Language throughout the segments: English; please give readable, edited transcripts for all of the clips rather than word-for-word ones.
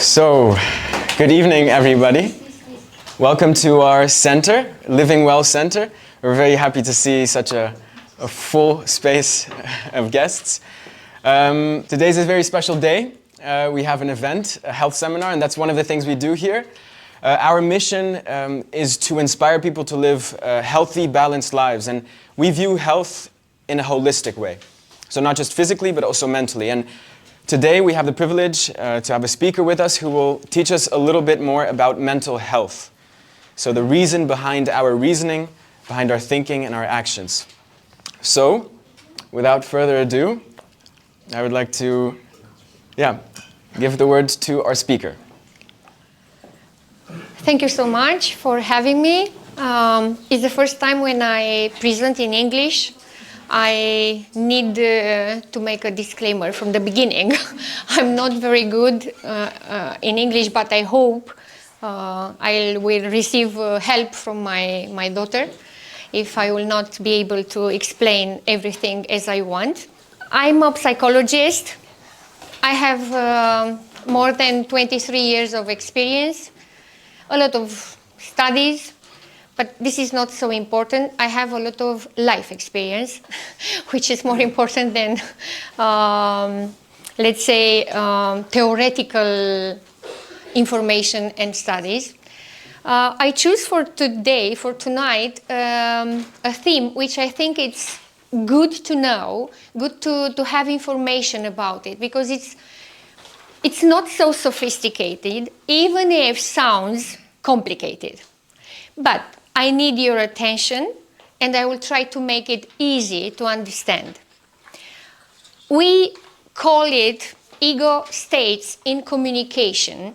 So, good evening, everybody. Welcome to our center, LivingWell Center. We're very happy to see such a full space of guests. Today's a very special day. We have an event, a health seminar, and that's one of the things we do here. Our mission is to inspire people to live healthy, balanced lives, and we view health in a holistic way. So not just physically, but also mentally. And today we have the privilege to have a speaker with us who will teach us a little bit more about mental health. So the reason behind our reasoning, behind our thinking and our actions. So, without further ado, I would like to give the word to our speaker. Thank you so much for having me. It's the first time when I present in English. I need to make a disclaimer from the beginning. I'm not very good in English, but I hope I will receive help from my daughter if I will not be able to explain everything as I want. I'm a psychologist. I have more than 23 years of experience, a lot of studies. But this is not so important. I have a lot of life experience, which is more important than, let's say, theoretical information and studies. I choose for tonight, a theme which I think it's good to know, good to have information about it, because it's not so sophisticated, even if it sounds complicated. But I need your attention, and I will try to make it easy to understand. We call it ego states in communication,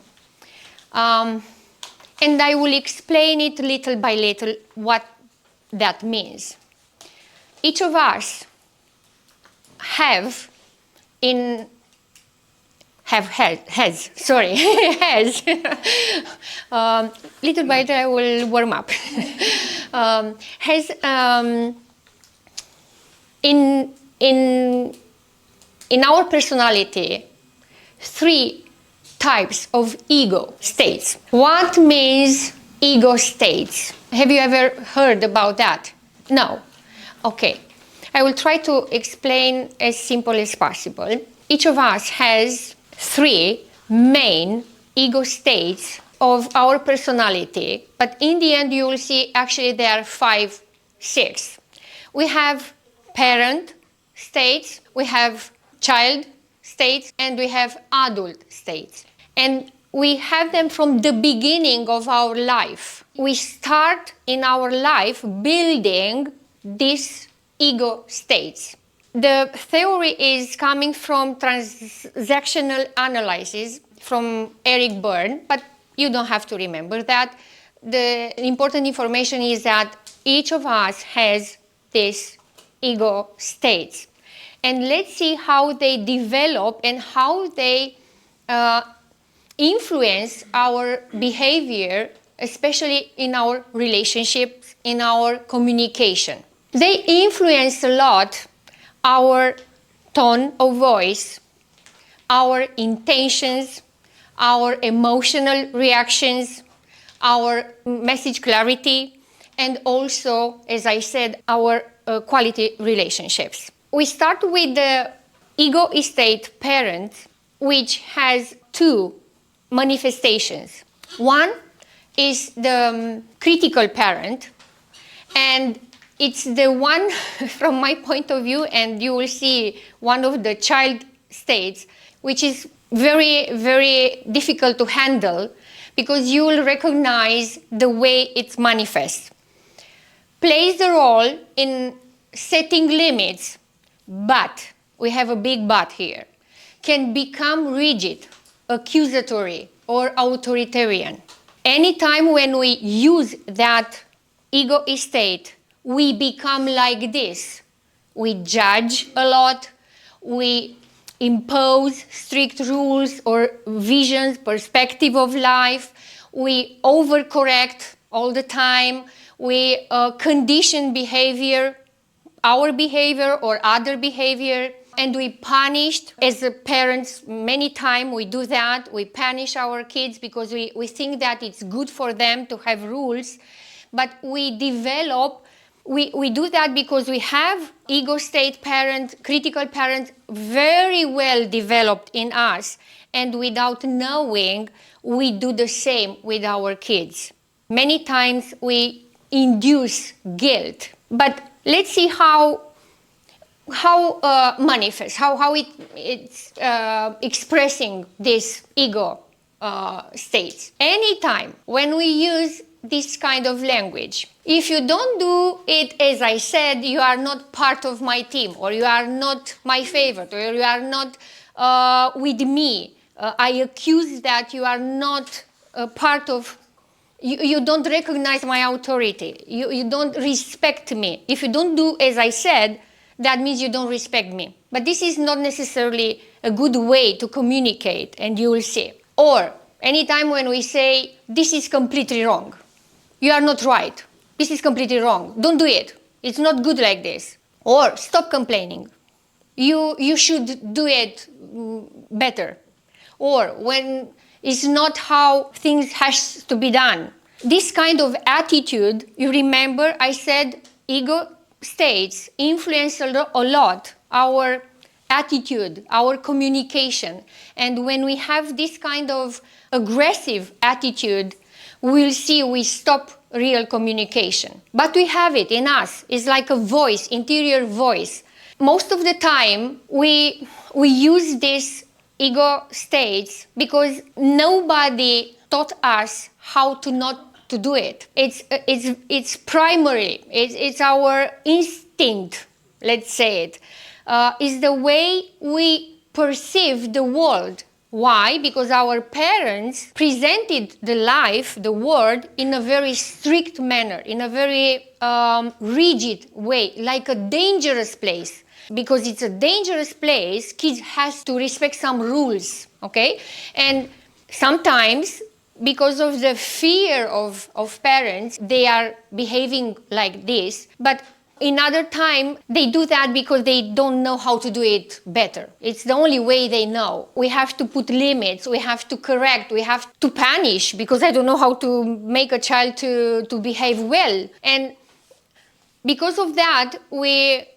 and I will explain it little by little what that means. Each of us has little by little I will warm up. Has in our personality 3 types of ego states. What means ego states? Have you ever heard about that? No. Okay. I will try to explain as simple as possible. Each of us has 3 main ego states of our personality, but in the end you will see actually there are 5, 6. We have parent states, we have child states, and we have adult states. And we have them from the beginning of our life. We start in our life building these ego states. The theory is coming from transactional analysis from Eric Berne, but you don't have to remember that. The important information is that each of us has these ego states. And let's see how they develop and how they influence our behavior, especially in our relationships, in our communication. They influence a lot our tone of voice, our intentions, our emotional reactions, our message clarity, and also, as I said, our quality relationships. We start with the ego state parent, which has 2 manifestations. One is the critical parent, and it's the one, from my point of view, and you will see one of the child states, which is very, very difficult to handle because you will recognize the way it manifests. Plays the role in setting limits, but, we have a big but here, can become rigid, accusatory, or authoritarian. Anytime when we use that ego state, we become like this. We judge a lot, we impose strict rules or visions, perspective of life, we overcorrect all the time, we condition behavior, our behavior or other behavior, And we punished, as parents, many times we do that. We punish our kids because we think that it's good for them to have rules. But we develop, we do that because we have ego state parents, critical parents, very well developed in us. And without knowing, we do the same with our kids. Many times we induce guilt. But let's see how manifest, how it's expressing this ego states. Anytime when we use this kind of language, if you don't do it as I said, you are not part of my team, or you are not my favorite, or you are not with me. I accuse that you are not a part of, you don't recognize my authority, you don't respect me. If you don't do as I said, that means you don't respect me. But this is not necessarily a good way to communicate, and you will see. Or anytime when we say, this is completely wrong, you are not right, this is completely wrong, don't do it, it's not good like this. Or stop complaining, you should do it better. Or when it's not how things has to be done. This kind of attitude, you remember I said ego states influence a lot our attitude, our communication. And when we have this kind of aggressive attitude, we'll see we stop real communication. But we have it in us. It's like a voice, interior voice. Most of the time, we use this ego states because nobody taught us how to not to do it. It's primary. It's our instinct. Let's say it. It's the way we perceive the world. Why? Because our parents presented the life, the world, in a very strict manner, in a very rigid way, like a dangerous place. Because it's a dangerous place, kids has to respect some rules, okay? And sometimes, because of the fear of parents, they are behaving like this. But in other time, they do that because they don't know how to do it better. It's the only way they know. We have to put limits, we have to correct, we have to punish, because I don't know how to make a child to behave well. And because of that, we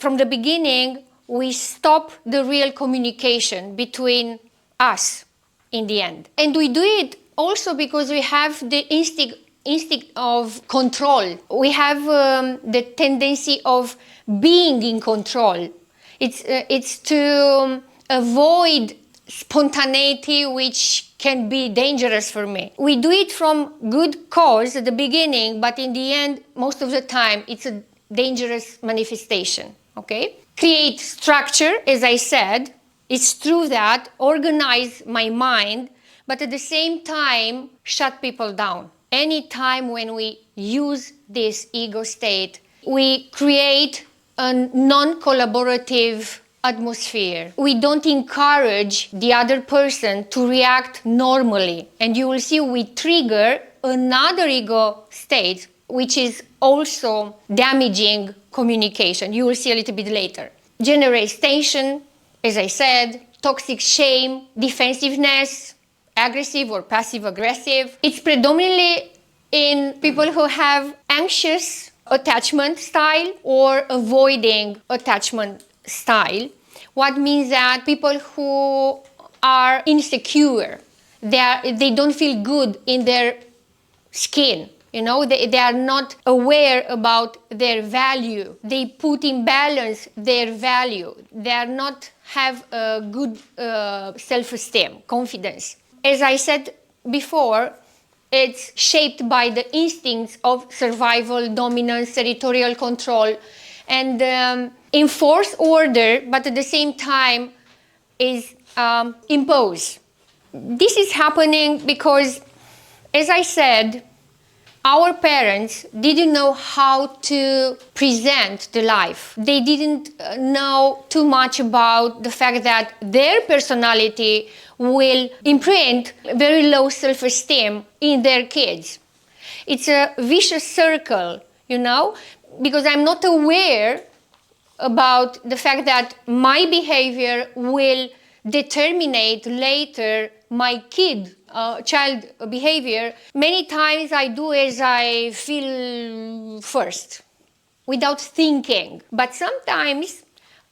from the beginning, we stop the real communication between us in the end. And we do it also because we have the instinct of control. We have the tendency of being in control. It's to avoid spontaneity, which can be dangerous for me. We do it from good cause at the beginning, but in the end, most of the time, it's a dangerous manifestation, okay? Create structure, as I said. It's true that organize my mind, but at the same time, shut people down. Any time when we use this ego state, we create a non-collaborative atmosphere. We don't encourage the other person to react normally. And you will see we trigger another ego state, which is also damaging communication. You will see a little bit later. Generates tension, as I said, toxic shame, defensiveness, aggressive or passive-aggressive. It's predominantly in people who have anxious attachment style or avoiding attachment style. What means that people who are insecure, they don't feel good in their skin. You know, they are not aware about their value. They put in balance their value. They are not have a good self-esteem, confidence. As I said before, it's shaped by the instincts of survival, dominance, territorial control, and enforce order, but at the same time is impose. This is happening because, as I said, our parents didn't know how to present the life. They didn't know too much about the fact that their personality will imprint very low self-esteem in their kids. It's a vicious circle, you know, because I'm not aware about the fact that my behavior will determine later my child behavior. Many times I do as I feel first, without thinking. But sometimes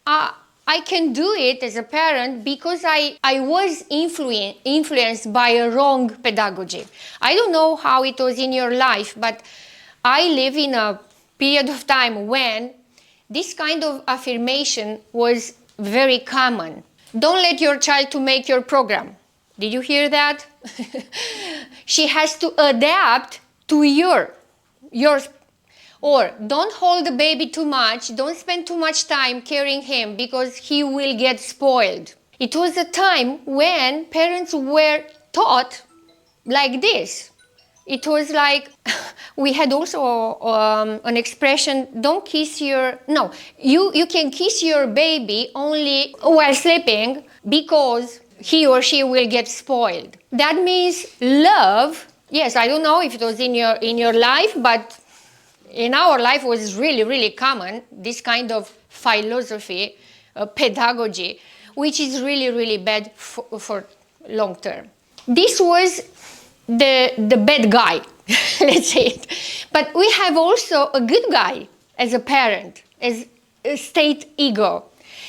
I can do it as a parent because I was influenced by a wrong pedagogy. I don't know how it was in your life, but I live in a period of time when this kind of affirmation was very common. Don't let your child to make your program. Did you hear that? She has to adapt to yours. Or don't hold the baby too much, don't spend too much time carrying him because he will get spoiled. It was a time when parents were taught like this. It was like, we had also an expression, you can kiss your baby only while sleeping because he or she will get spoiled. That means love. Yes, I don't know if it was in your life, but in our life was really, really common, this kind of philosophy, pedagogy, which is really, really bad for long term. This was the bad guy, let's say it. But we have also a good guy as a parent, as a state ego.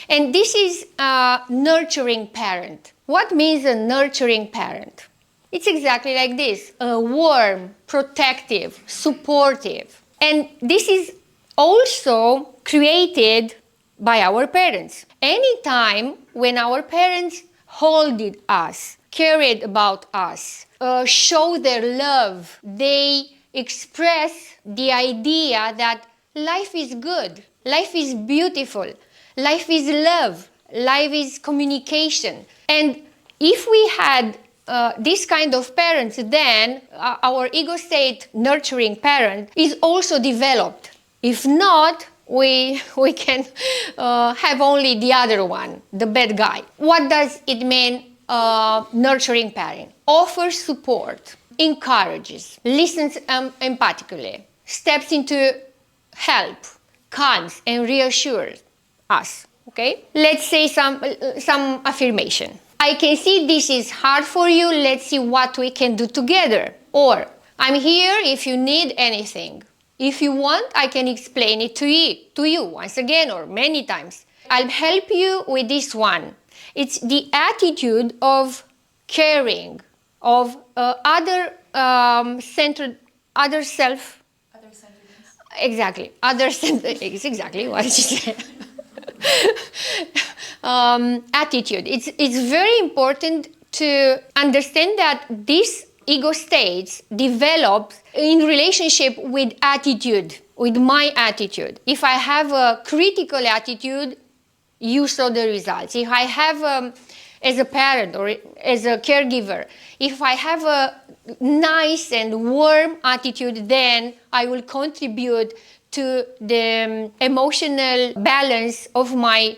And this is a nurturing parent. What means a nurturing parent? It's exactly like this, a warm, protective, supportive. And this is also created by our parents. Anytime when our parents holded us, cared about us, show their love, they express the idea that life is good, life is beautiful, life is love, life is communication. And if we had this kind of parents, then our ego state nurturing parent is also developed. If not, we can have only the other one, the bad guy. What does it mean, nurturing parent? Offers support, encourages, listens empathically, steps into help, calms and reassures us. Okay? Let's say some affirmation. I can see this is hard for you, let's see what we can do together. Or, I'm here if you need anything. If you want, I can explain it to you once again or many times. I'll help you with this one. It's the attitude of caring, of other-centered, other-self. Other-centeredness. Exactly. Other-centered, it's exactly what she said. Attitude. It's very important to understand that this ego states develop in relationship with attitude, with my attitude. If I have a critical attitude, you saw the results. If I have, as a parent or as a caregiver, if I have a nice and warm attitude, then I will contribute to the emotional balance of my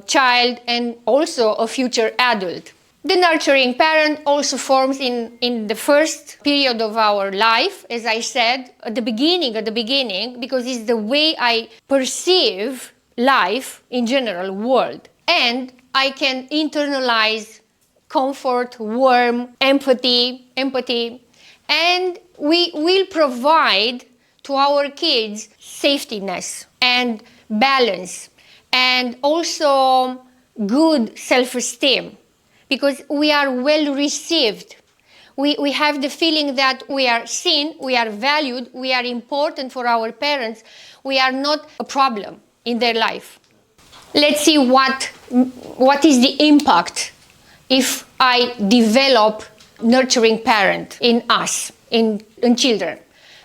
child and also a future adult. The nurturing parent also forms in the first period of our life, as I said, at the beginning, because it's the way I perceive life in general, world. And I can internalize comfort, warmth, empathy, and we will provide to our kids safetyness and balance and also good self-esteem, because we are well received. We have the feeling that we are seen, we are valued, we are important for our parents, we are not a problem in their life. Let's see what is the impact if I develop nurturing parent in us, in children.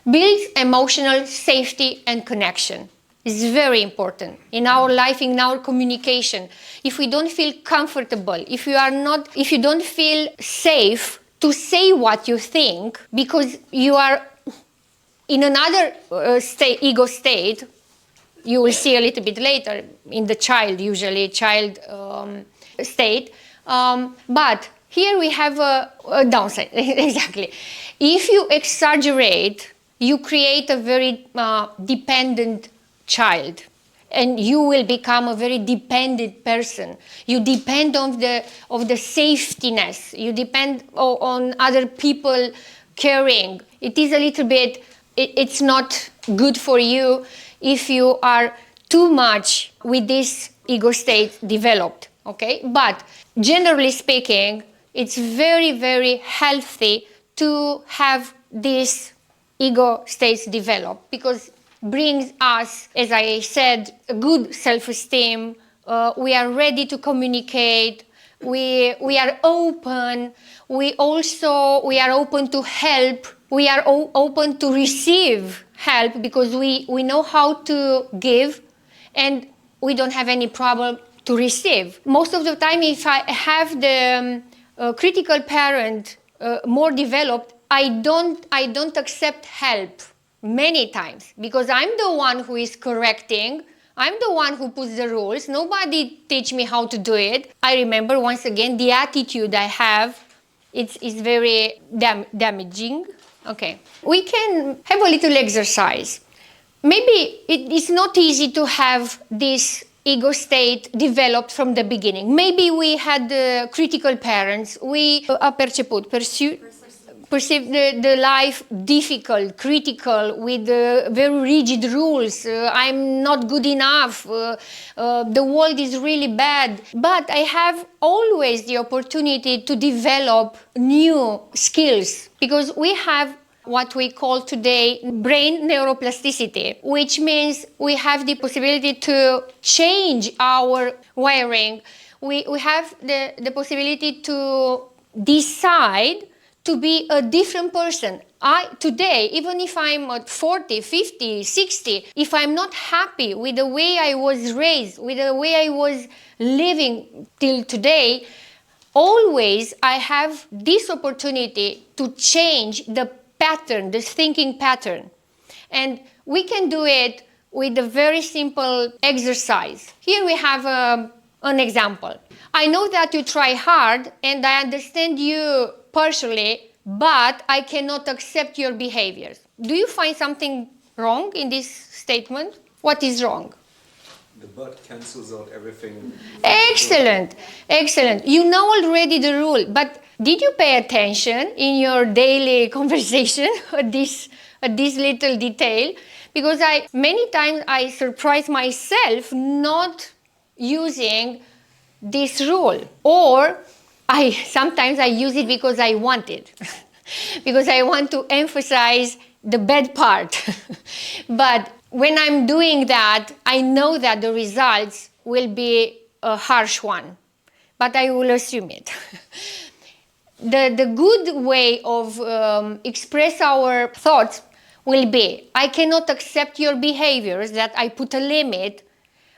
Builds emotional safety and connection. It's very important in our life, in our communication. If we don't feel comfortable, if you don't feel safe to say what you think because you are in another ego state, you will see a little bit later in the child state. But here we have a downside, exactly. If you exaggerate, you create a very dependent child. and you will become a very dependent person. You depend on the safetyness. You depend on other people caring. It is a little bit, it's not good for you if you are too much with this ego state developed, okay? But generally speaking, it's very, very healthy to have these ego states developed, because brings us, as I said, a good self-esteem. We are ready to communicate. We are open. We are open to help. We are open to receive help, because we know how to give, and we don't have any problem to receive. Most of the time, if I have the critical parent more developed, I don't accept help many times, because I'm the one who is correcting. I'm the one who puts the rules. Nobody teach me how to do it. I remember, once again, the attitude I have, it's very damaging. Okay. We can have a little exercise. Maybe it is not easy to have this ego state developed from the beginning. Maybe we had critical parents. We perceive the life difficult, critical, with very rigid rules. I'm not good enough. The world is really bad. But I have always the opportunity to develop new skills, because we have what we call today brain neuroplasticity, which means we have the possibility to change our wiring. We have the possibility to decide to be a different person. Today, even if I'm at 40, 50, 60, if I'm not happy with the way I was raised, with the way I was living till today, always I have this opportunity to change the pattern, this thinking pattern. And we can do it with a very simple exercise. Here we have an example. I know that you try hard, and I understand you partially, but I cannot accept your behaviors. Do you find something wrong in this statement? What is wrong? The but cancels out everything. Excellent, excellent. You know already the rule, but did you pay attention in your daily conversation at this little detail? Because many times I surprise myself not using this rule, or sometimes I use it because I want it, because I want to emphasize the bad part. But when I'm doing that, I know that the results will be a harsh one, but I will assume it. The good way of express our thoughts will be, I cannot accept your behaviors, that I put a limit.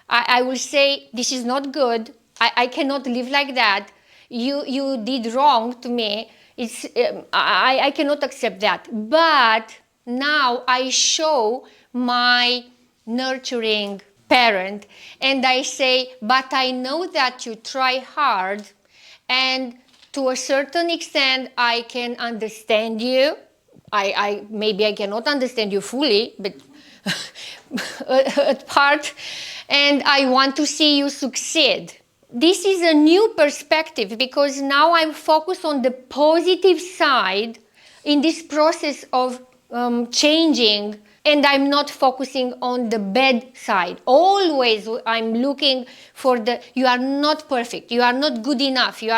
I will say, this is not good. I cannot live like that. You did wrong to me. I cannot accept that. But now I show my nurturing parent, and I say, but I know that you try hard, and to a certain extent I can understand you. Maybe I cannot understand you fully, but at part, and I want to see you succeed. This is a new perspective, because now I'm focused on the positive side in this process of changing, and I'm not focusing on the bad side. Always I'm looking for you are not perfect, you are not good enough, you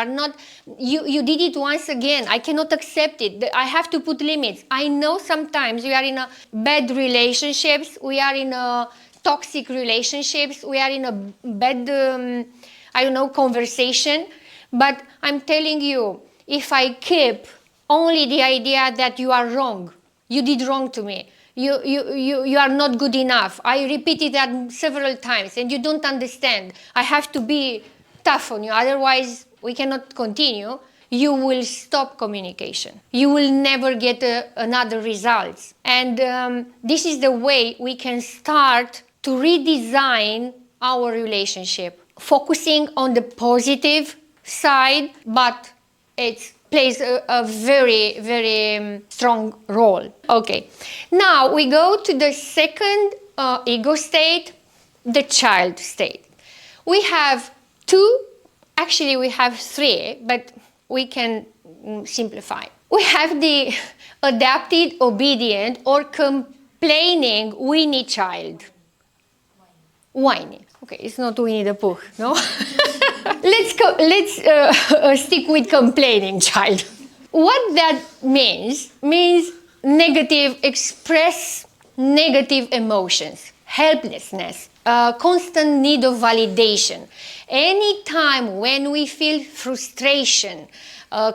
did it once again, I cannot accept it, I have to put limits. I know sometimes we are in a bad relationships, we are in a toxic relationships, we are in a bad, conversation, but I'm telling you, if I keep only the idea that you are wrong, you did wrong to me, you are not good enough, I repeated that several times, and you don't understand, I have to be tough on you, otherwise we cannot continue, you will stop communication. You will never get another results. And this is the way we can start to redesign our relationship, focusing on the positive side, but it plays a very, very strong role. Okay, now we go to the second ego state, the child state. We have two, actually we have three, but we can simplify. We have the adapted, obedient, or complaining Winnie child. Whiny. Okay, it's not Winnie the Pooh, no? Let's stick with complaining child. What that means negative, express negative emotions, helplessness, constant need of validation. Anytime when we feel frustration,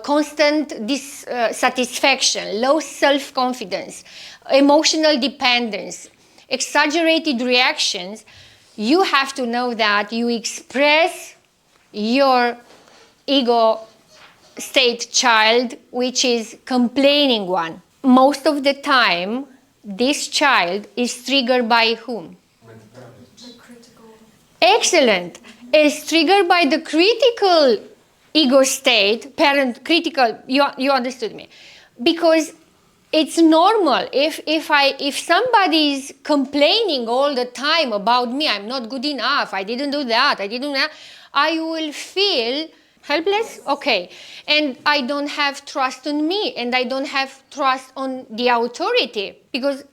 constant dissatisfaction, low self-confidence, emotional dependence, exaggerated reactions, you have to know that you express your ego state child, which is complaining one. Most of the time, this child is triggered by whom? The critical. Excellent. It's triggered by the critical ego state, parent critical, you understood me. Because it's normal. If somebody is complaining all the time about me, I'm not good enough, I didn't do that, I will feel helpless, okay. And I don't have trust on me, and I don't have trust on the authority. Because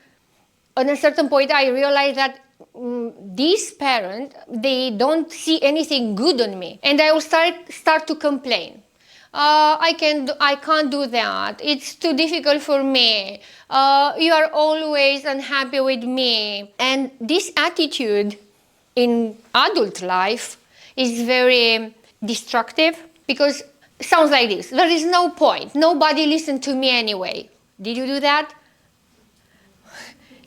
at a certain point I realized that this parent, they don't see anything good on me. And I will start to complain. I can't do that. It's too difficult for me. You are always unhappy with me. And this attitude in adult life is very destructive, because it sounds like this: there is no point. Nobody listened to me anyway. Did you do that?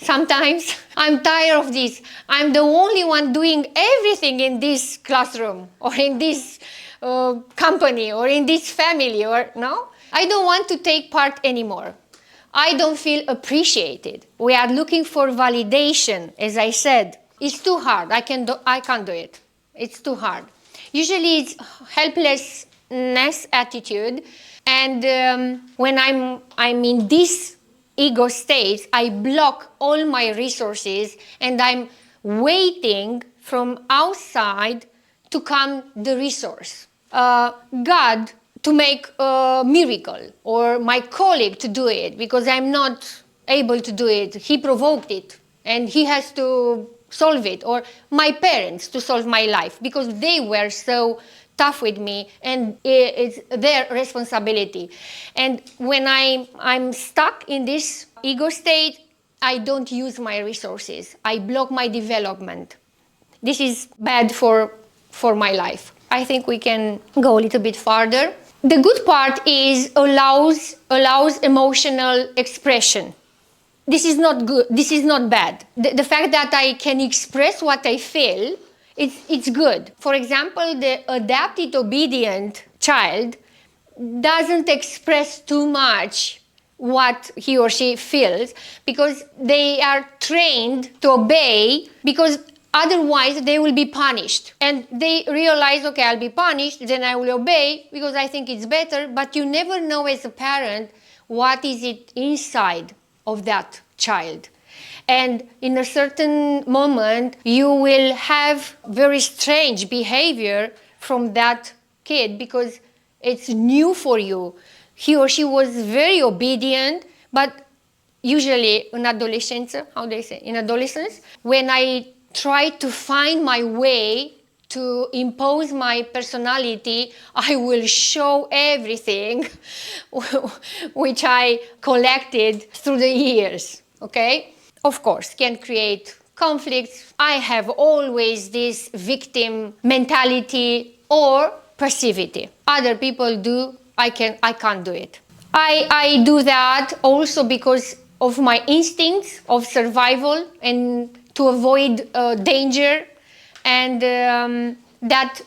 Sometimes I'm tired of this. I'm the only one doing everything in this classroom, or in this company, or in this family, or no? I don't want to take part anymore. I don't feel appreciated. We are looking for validation, as I said. It's too hard. I can't do it. It's too hard. Usually it's helplessness attitude, and when I'm in this ego state, I block all my resources, and I'm waiting from outside to come the resource. God to make a miracle, or my colleague to do it, because I'm not able to do it. He provoked it, and he has to solve it, or my parents to solve my life, because they were so tough with me, and it's their responsibility. And when I'm stuck in this ego state, I don't use my resources. I block my development. This is bad for my life. I think we can go a little bit farther. The good part is allows emotional expression. This is not good. This is not bad. The fact that I can express what I feel, it's good. For example, the adapted obedient child doesn't express too much what he or she feels, because they are trained to obey, because otherwise they will be punished. And they realize, okay, I'll be punished, then I will obey because I think it's better. But you never know as a parent what is it inside of that child. And in a certain moment, you will have very strange behavior from that kid, because it's new for you. He or she was very obedient, but usually in adolescence, when I try to find my way to impose my personality, I will show everything which I collected through the years, okay? Of course, can create conflicts. I have always this victim mentality or passivity. Other people do, I can't do it. I do that also because of my instincts of survival and to avoid danger, and that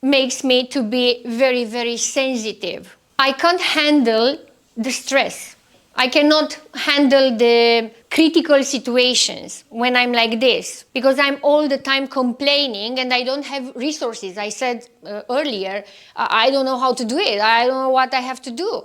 makes me to be very, very sensitive. I can't handle the stress. I cannot handle the critical situations when I'm like this, because I'm all the time complaining and I don't have resources. I said earlier, I don't know how to do it. I don't know what I have to do.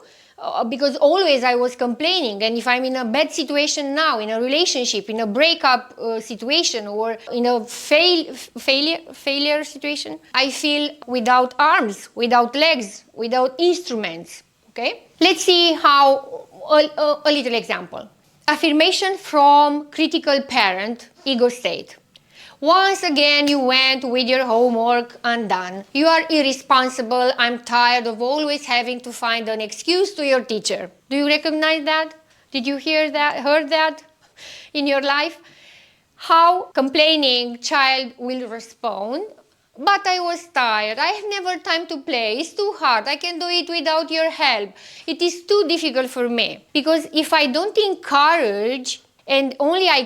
because always I was complaining. And if I'm in a bad situation now, in a relationship, in a breakup situation, or in a failure situation, I feel without arms, without legs, without instruments. Okay? Let's see how, a little example. Affirmation from critical parent, ego state. Once again, you went with your homework undone. You are irresponsible. I'm tired of always having to find an excuse to your teacher. Do you recognize that? Did you heard that in your life? How complaining child will respond. But I was tired. I have never time to play. It's too hard. I can do it without your help. It is too difficult for me. Because if I don't encourage and only I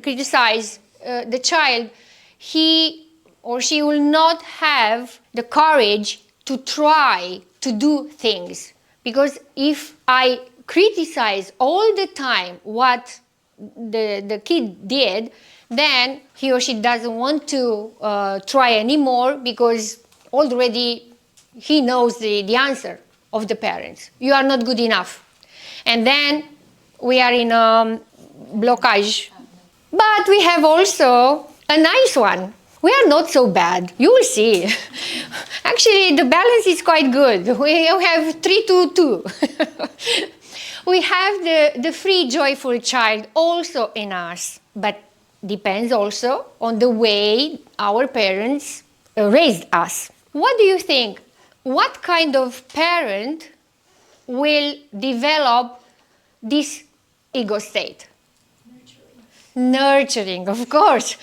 criticize the child, he or she will not have the courage to try to do things. Because if I criticize all the time what the kid did, then he or she doesn't want to try anymore, because already he knows the answer of the parents. You are not good enough. And then we are in a blockage. But we have also a nice one. We are not so bad. You will see. Actually, the balance is quite good. We have 3-2-2. We have the free, joyful child also in us. But depends also on the way our parents raised us. What do you think? What kind of parent will develop this ego state? Nurturing, of course.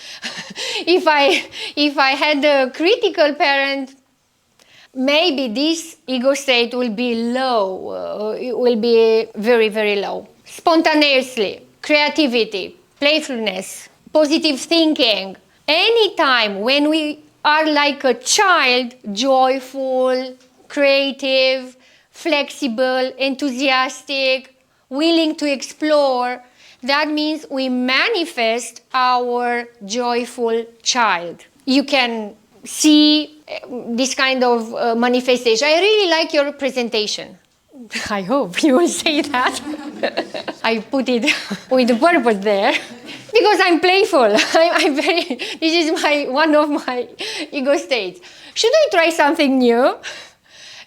If I had a critical parent, maybe this ego state will be low. It will be very, very low. Spontaneously, creativity, playfulness, positive thinking. Anytime when we are like a child, joyful, creative, flexible, enthusiastic, willing to explore, that means we manifest our joyful child. You can see this kind of manifestation. I really like your presentation. I hope you will say that. I put it with a purpose there. Because I'm playful. This is one of my ego states. Should I try something new?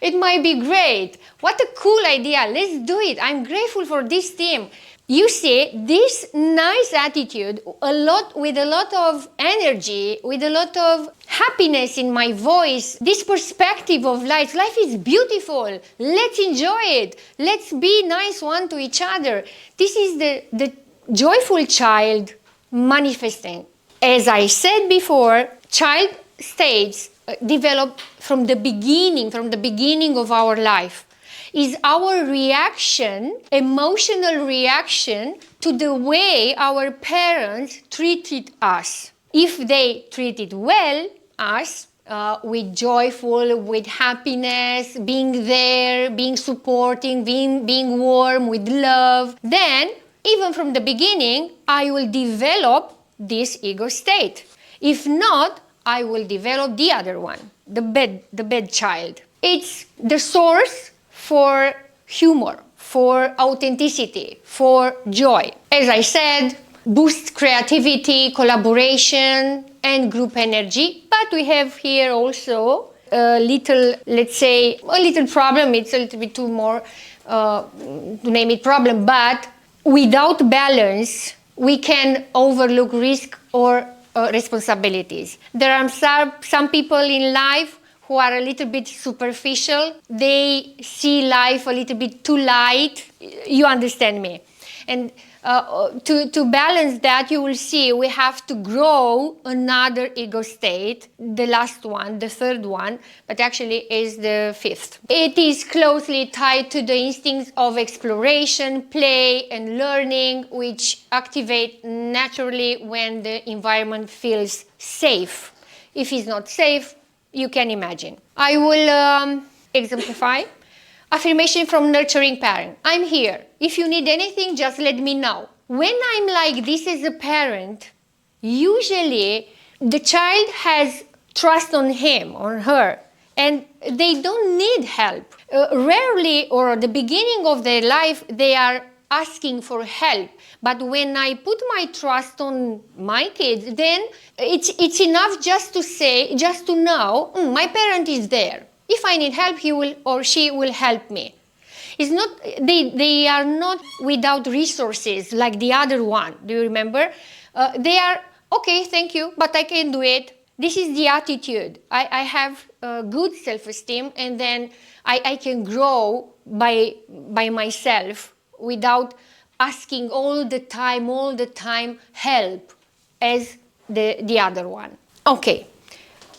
It might be great. What a cool idea. Let's do it. I'm grateful for this team. You see, this nice attitude, with a lot of energy, with a lot of happiness in my voice, this perspective of life. Life is beautiful. Let's enjoy it. Let's be nice one to each other. This is the joyful child manifesting. As I said before, child states develop from the beginning of our life. Is our reaction, emotional reaction to the way our parents treated us. If they treated well us, with joyful, with happiness, being there, being supporting, being warm, with love, then even from the beginning, I will develop this ego state. If not, I will develop the other one, the bad child. It's the source for humor, for authenticity, for joy. As I said, boosts creativity, collaboration, and group energy. But we have here also a little, let's say, a little problem. It's a little bit too more to name it problem. But without balance, we can overlook risk or responsibilities. There are some people in life who are a little bit superficial. They see life a little bit too light. You understand me. And to balance that, you will see we have to grow another ego state, the last one, the third one, but actually is the fifth. It is closely tied to the instincts of exploration, play, and learning, which activate naturally when the environment feels safe. If it's not safe, you can imagine. I will exemplify. Affirmation from nurturing parent. I'm here. If you need anything, just let me know. When I'm like this as a parent, usually the child has trust on him, on her, and they don't need help. Rarely, or at the beginning of their life, they are asking for help. But when I put my trust on my kids, then it's enough just to say, just to know, my parent is there. If I need help, he will or she will help me. It's not, they are not without resources like the other one. Do you remember? They are, okay, thank you, but I can do it. This is the attitude. I have good self-esteem, and then I can grow by myself without asking all the time help as the other one. Okay,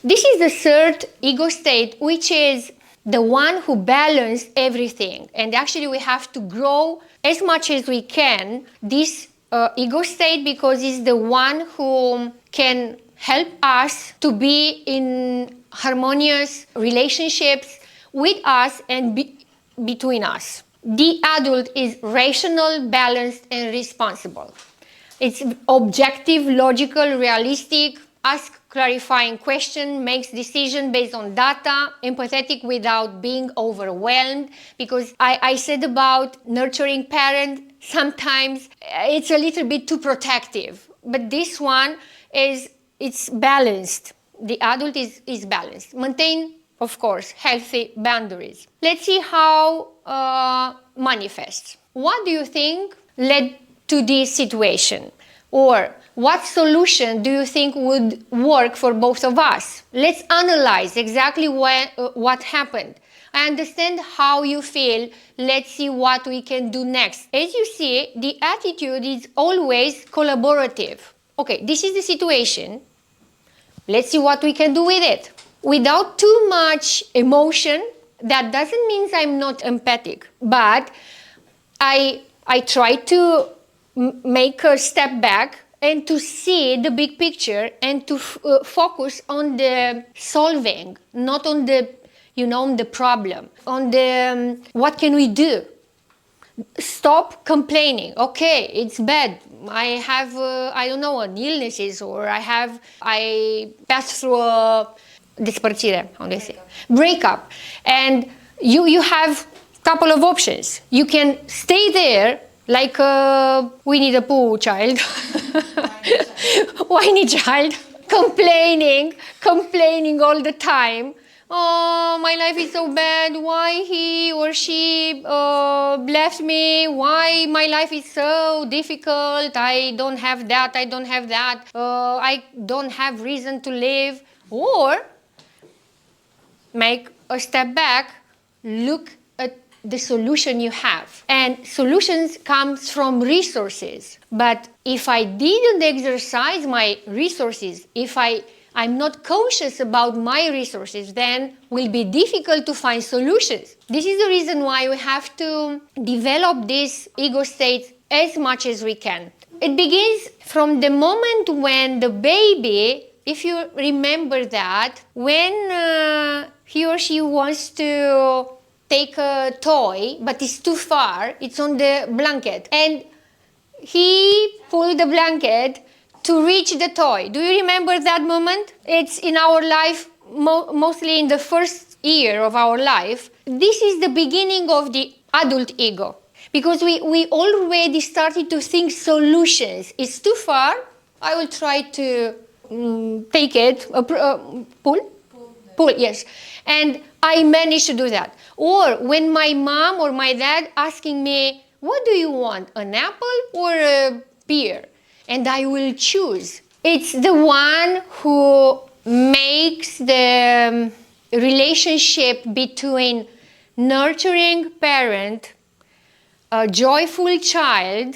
this is the third ego state, which is the one who balances everything. And actually we have to grow as much as we can this ego state, because it's the one who can help us to be in harmonious relationships with us and between us. The adult is rational, balanced, and responsible. It's objective, logical, realistic, asks clarifying questions, makes decisions based on data, empathetic without being overwhelmed. Because I said about nurturing parent, sometimes it's a little bit too protective. But this one it's balanced. The adult is balanced. Maintain, of course, healthy boundaries. Let's see how manifests. What do you think led to this situation? Or what solution do you think would work for both of us? Let's analyze exactly what happened. I understand how you feel. Let's see what we can do next. As you see, the attitude is always collaborative. Okay, this is the situation. Let's see what we can do with it. Without too much emotion. That doesn't mean I'm not empathic, but I try to make a step back and to see the big picture and to focus on the solving, not on the, on the problem, on the what can we do. Stop complaining. Okay, it's bad. I have, an illnesses, or I passed through a despărțire, how do you say? Breakup. And you have a couple of options. You can stay there like a Winnie the Pooh child, whiny child, complaining all the time. Oh, my life is so bad. Why he or she left me? Why my life is so difficult? I don't have that. I don't have reason to live. Or make a step back, look at the solution you have. And solutions comes from resources. But if I didn't exercise my resources, if I'm not conscious about my resources, then it will be difficult to find solutions. This is the reason why we have to develop this ego state as much as we can. It begins from the moment when the baby, if you remember that, when he or she wants to take a toy, but it's too far, it's on the blanket, and he pulled the blanket to reach the toy. Do you remember that moment? It's in our life, mostly in the first year of our life. This is the beginning of the adult ego, because we already started to think solutions. It's too far, I will try to take it, pull, yes. And I managed to do that. Or when my mom or my dad asking me, what do you want, an apple or a pear? And I will choose. It's the one who makes the relationship between nurturing parent, a joyful child,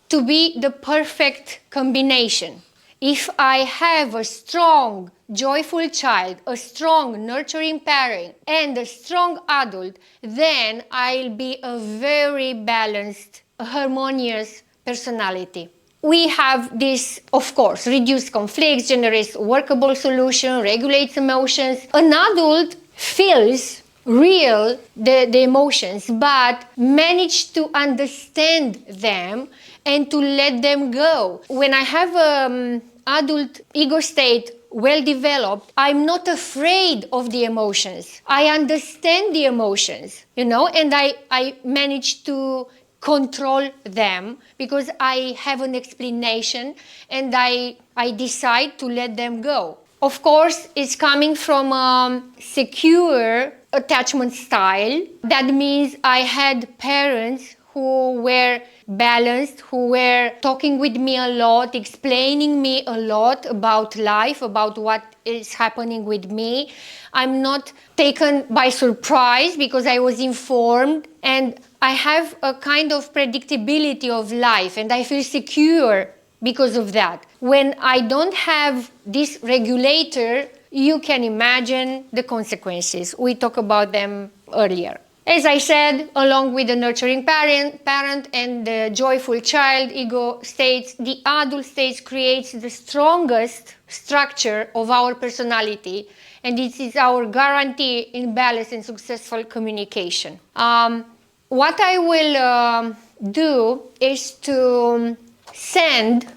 to be the perfect combination. If I have a strong, joyful child, a strong, nurturing parent, and a strong adult, then I'll be a very balanced, harmonious personality. We have this, of course, reduce conflicts, generates workable solution, regulates emotions. An adult feels real the emotions, but manage to understand them and to let them go. When I have adult ego state well developed, I'm not afraid of the emotions. I understand the emotions, and I manage to control them because I have an explanation and I decide to let them go. Of course, it's coming from a secure attachment style. That means I had parents who were balanced, who were talking with me a lot, explaining me a lot about life, about what is happening with me. I'm not taken by surprise because I was informed, and I have a kind of predictability of life, and I feel secure because of that. When I don't have this regulator, you can imagine the consequences. We talked about them earlier. As I said, along with the nurturing parent and the joyful child ego states, the adult stage creates the strongest structure of our personality, and it is our guarantee in balanced and successful communication. What I will do is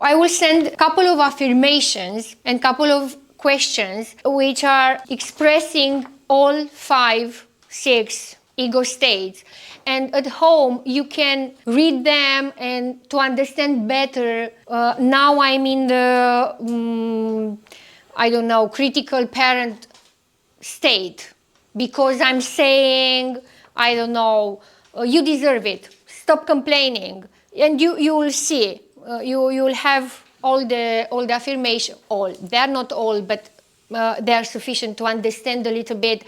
I will send a couple of affirmations and couple of questions which are expressing all 5, 6 ego states, and at home you can read them and to understand better. Now I'm in the critical parent state because I'm saying, you deserve it, stop complaining, and you will see, you will have all the affirmation. They're not all, but they're sufficient to understand a little bit.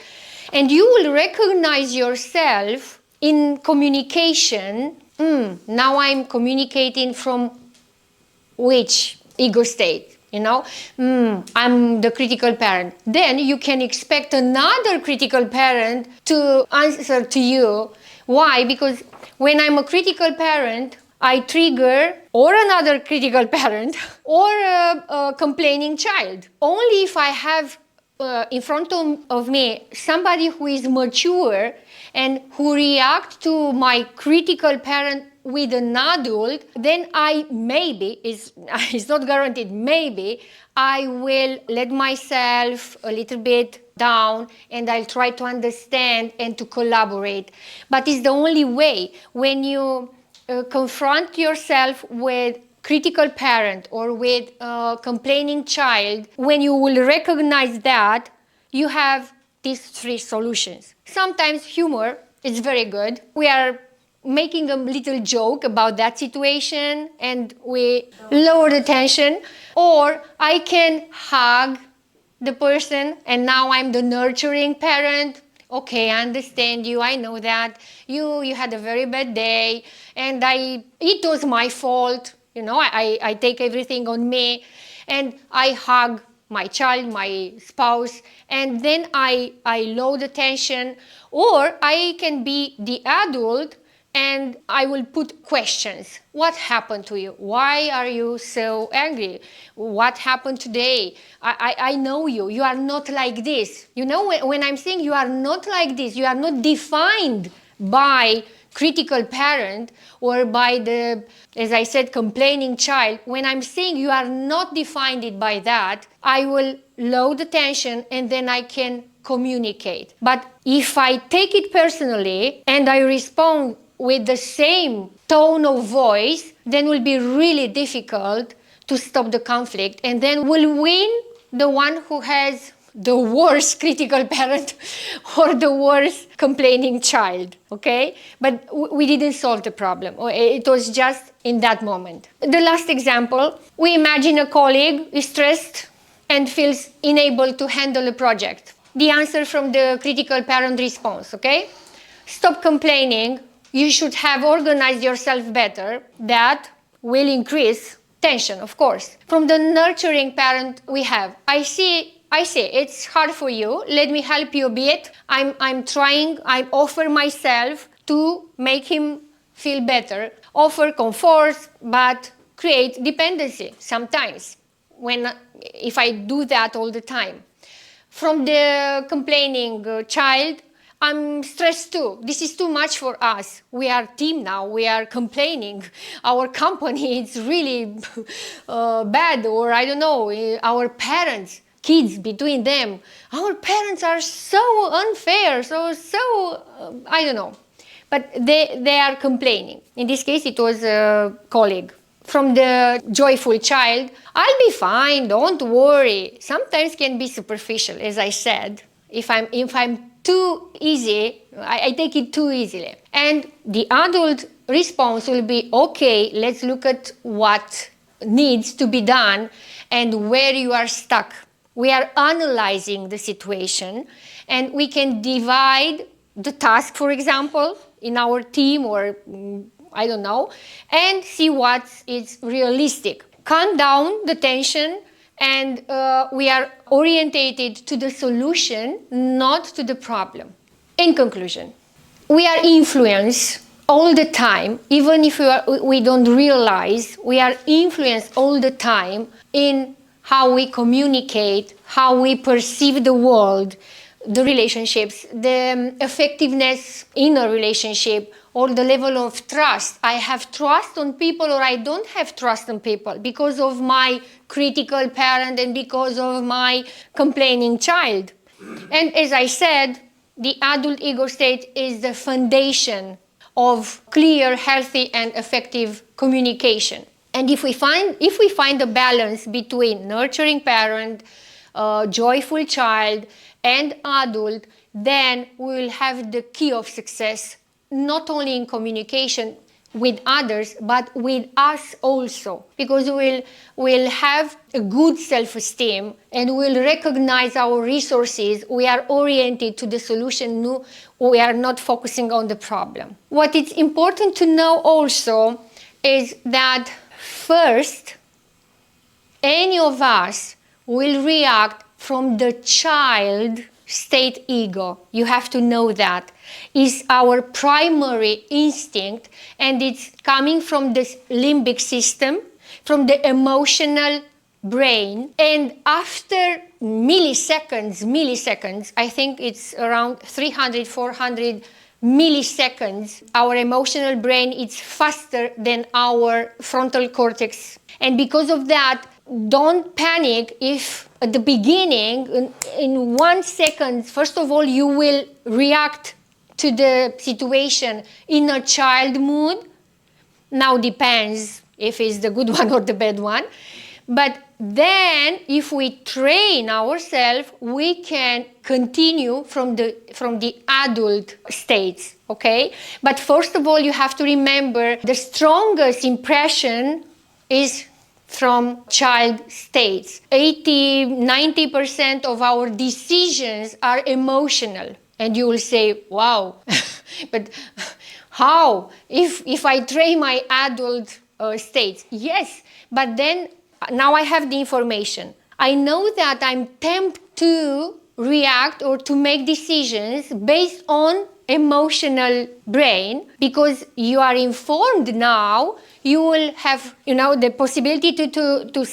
And you will recognize yourself in communication. Now I'm communicating from which ego state? I'm the critical parent. Then you can expect another critical parent to answer to you. Why? Because when I'm a critical parent, I trigger or another critical parent or a complaining child. Only if I have in front of me somebody who is mature and who reacts to my critical parent with an adult, then it's not guaranteed, maybe I will let myself a little bit down and I'll try to understand and to collaborate. But it's the only way. When you confront yourself with critical parent or with a complaining child, when you will recognize that, you have these 3 solutions. Sometimes humor is very good. We are making a little joke about that situation and we lower the tension. Or I can hug the person and now I'm the nurturing parent. Okay, I understand you, I know that. You had a very bad day and it was my fault. I take everything on me and I hug my child, my spouse, and then I lower the tension. Or I can be the adult and I will put questions. What happened to you? Why are you so angry? What happened today? I know you. You are not like this. When I'm saying you are not like this, you are not defined by critical parent or by the, as I said, complaining child. When I'm saying you are not defined by that, I will lower the tension and then I can communicate. But if I take it personally and I respond with the same tone of voice, then it will be really difficult to stop the conflict, and then will win the one who has the worst critical parent or the worst complaining child, okay? But we didn't solve the problem. It was just in that moment. The last example, we imagine a colleague is stressed and feels unable to handle a project. The answer from the critical parent response, okay? Stop complaining. You should have organized yourself better. That will increase tension, of course. From the nurturing parent we have, I say, it's hard for you. Let me help you a bit. I'm trying, I offer myself to make him feel better. Offer comfort, but create dependency sometimes if I do that all the time. From the complaining child, I'm stressed too. This is too much for us. We are a team now. We are complaining. Our company is really bad, or I don't know, our parents kids between them. Our parents are so unfair, I don't know. But they are complaining. In this case, it was a colleague. From the joyful child, I'll be fine, don't worry. Sometimes can be superficial, as I said. If I'm too easy, I take it too easily. And the adult response will be, okay, let's look at what needs to be done and where you are stuck. We are analyzing the situation, and we can divide the task, for example, in our team or I don't know, and see what is realistic. Calm down the tension, and we are orientated to the solution, not to the problem. In conclusion, we are influenced all the time, even if we don't realize, we are influenced all the time in how we communicate, how we perceive the world, the relationships, the effectiveness in a relationship, or the level of trust. I have trust on people or I don't have trust on people because of my critical parent and because of my complaining child. And as I said, the adult ego state is the foundation of clear, healthy, and effective communication. And if we find a balance between nurturing parent, joyful child, and adult, then we will have the key of success, not only in communication with others, but with us also. Because we'll have a good self-esteem and we'll recognize our resources. We are oriented to the solution. We are not focusing on the problem. What is important to know also is that first, any of us will react from the child state ego. You have to know that is our primary instinct, and it's coming from the limbic system, from the emotional brain. And after milliseconds, I think it's around 300, 400 milliseconds, our emotional brain is faster than our frontal cortex. And because of that, don't panic if at the beginning, in 1 second, first of all, you will react to the situation in a child mood. Now depends if it's the good one or the bad one. But then if we train ourselves, we can continue from the adult states, okay? But first of all, you have to remember the strongest impression is from child states. 80-90% of our decisions are emotional. And you will say, wow, but how? If I train my adult states? Yes, but then now I have the information. I know that I'm tempted to react or to make decisions based on emotional brain, because you are informed now. You will have, the possibility to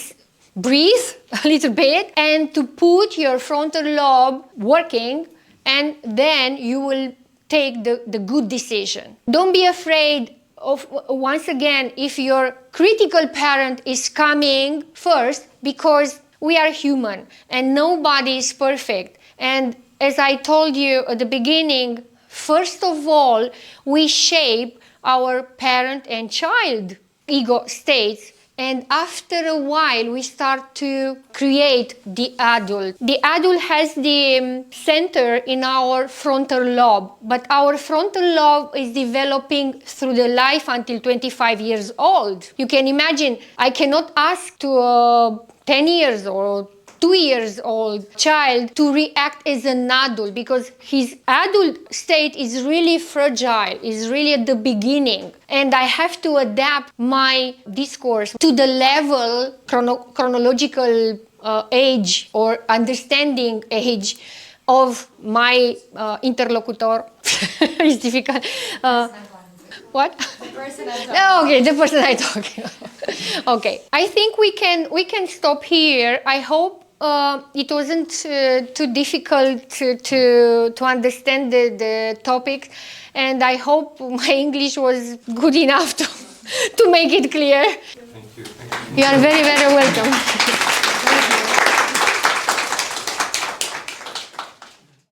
breathe a little bit and to put your frontal lobe working, and then you will take the good decision. Don't be afraid of, once again, if your critical parent is coming first, because we are human and nobody is perfect. And as I told you at the beginning, first of all, we shape our parent and child ego states, and after a while we start to create the adult. The adult has the center in our frontal lobe, but our frontal lobe is developing through the life until 25 years old. You can imagine, I cannot ask to a 10 years or 2 years old child to react as an adult, because his adult state is really fragile, is really at the beginning. And I have to adapt my discourse to the level, chronological age or understanding age of my interlocutor. It's difficult. What? The person I'm talking Okay, the person I'm talking about. Okay, I think we can stop here. I hope it wasn't too difficult to understand the topic, and I hope my English was good enough to make it clear. Thank you. You are very, very welcome.